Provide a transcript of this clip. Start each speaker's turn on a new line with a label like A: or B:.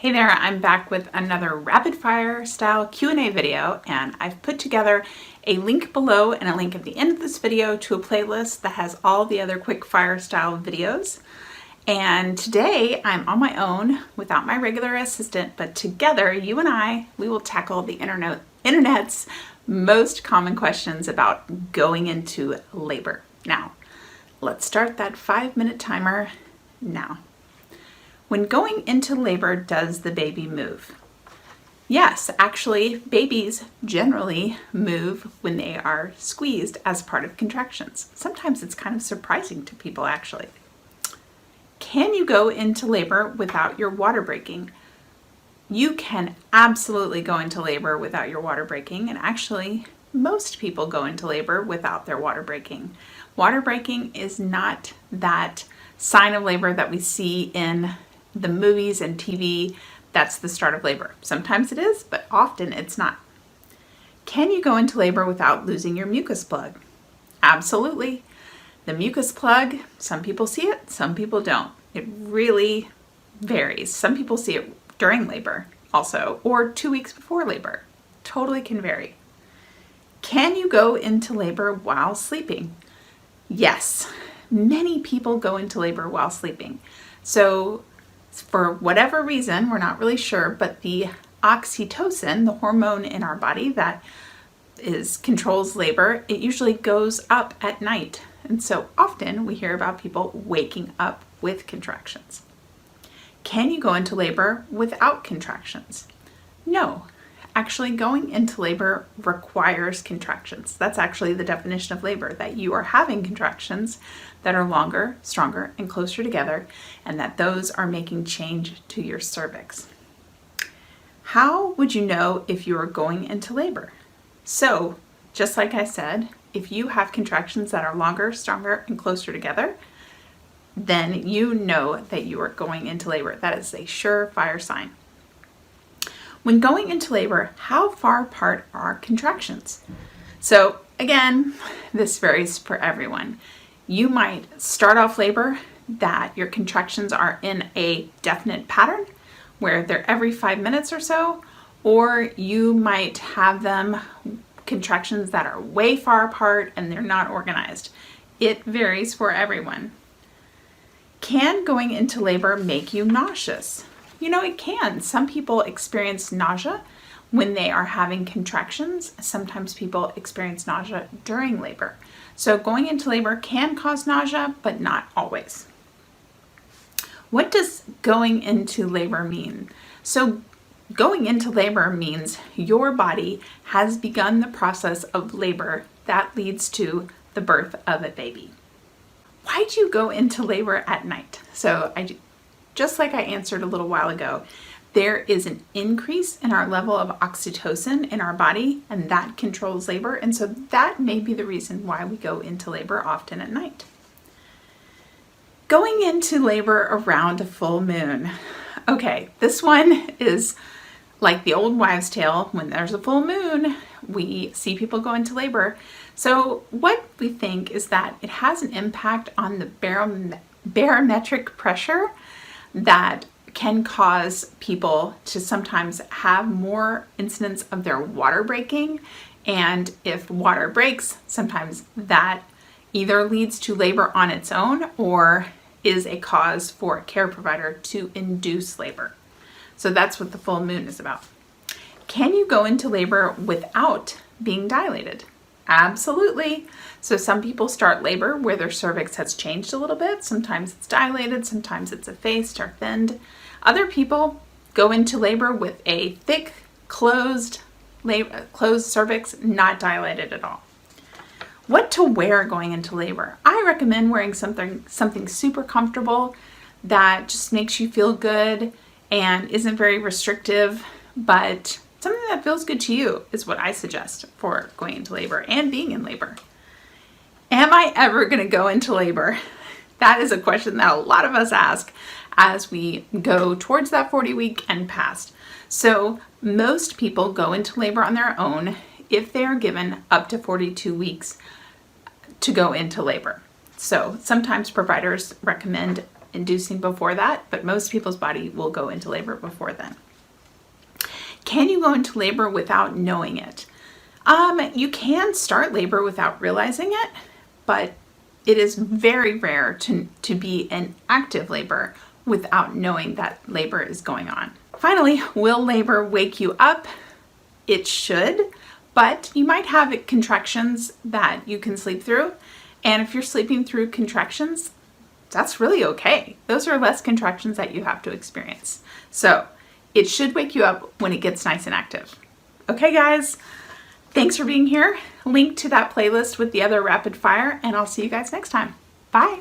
A: Hey there, I'm back with another rapid fire style Q&A video, and I've put together a link below and a link at the end of this video to a playlist that has all the other quick fire style videos. And today I'm on my own without my regular assistant, but together you and we will tackle the internet's most common questions about going into labor. Now, let's start that 5-minute timer now. When going into labor, does the baby move? Yes, actually, babies generally move when they are squeezed as part of contractions. Sometimes it's kind of surprising to people, actually. Can you go into labor without your water breaking? You can absolutely go into labor without your water breaking, and actually, most people go into labor without their water breaking. Water breaking is not that sign of labor that we see in the movies and TV. That's the start of labor. Sometimes it is, but often it's not. Can you go into labor without losing your mucus plug? Absolutely. The mucus plug, some people see it, some people don't. It really varies. Some people see it during labor also, or 2 weeks before labor. Totally can vary. Can you go into labor while sleeping? Yes, many people go into labor while sleeping. So for whatever reason, we're not really sure, but the oxytocin, the hormone in our body that controls labor, it usually goes up at night. And so often we hear about people waking up with contractions. Can you go into labor without contractions? No. Actually, going into labor requires contractions. That's actually the definition of labor, that you are having contractions that are longer, stronger, and closer together, and that those are making change to your cervix. How would you know if you are going into labor? So, just like I said, if you have contractions that are longer, stronger, and closer together, then you know that you are going into labor. That is a surefire sign. When going into labor, how far apart are contractions? So again, this varies for everyone. You might start off labor that your contractions are in a definite pattern where they're every 5 minutes or so, or you might have them contractions that are way far apart and they're not organized. It varies for everyone. Can going into labor make you nauseous? You know, it can. Some people experience nausea when they are having contractions. Sometimes people experience nausea during labor. So going into labor can cause nausea, but not always. What does going into labor mean? So going into labor means your body has begun the process of labor that leads to the birth of a baby. Why do you go into labor at night? So just like I answered a little while ago, there is an increase in our level of oxytocin in our body, and that controls labor. And so that may be the reason why we go into labor often at night. Going into labor around a full moon. Okay, this one is like the old wives' tale. When there's a full moon, we see people go into labor. So what we think is that it has an impact on the barometric pressure that can cause people to sometimes have more incidents of their water breaking. And if water breaks, sometimes that either leads to labor on its own or is a cause for a care provider to induce labor. So that's what the full moon is about. Can you go into labor without being dilated? Absolutely. So some people start labor where their cervix has changed a little bit. Sometimes it's dilated, sometimes it's effaced or thinned. Other people go into labor with a thick, closed cervix, not dilated at all. What to wear going into labor? I recommend wearing something super comfortable that just makes you feel good and isn't very restrictive, but something that feels good to you is what I suggest for going into labor and being in labor. Am I ever going to go into labor? That is a question that a lot of us ask as we go towards that 40-week and past. So most people go into labor on their own if they are given up to 42 weeks to go into labor. So sometimes providers recommend inducing before that, but most people's body will go into labor before then. Can you go into labor without knowing it? You can start labor without realizing it, but it is very rare to be in active labor without knowing that labor is going on. Finally, will labor wake you up? It should, but you might have contractions that you can sleep through. And if you're sleeping through contractions, that's really okay. Those are less contractions that you have to experience. So it should wake you up when it gets nice and active. Okay, guys, thanks for being here. Link to that playlist with the other rapid fire, and I'll see you guys next time. Bye.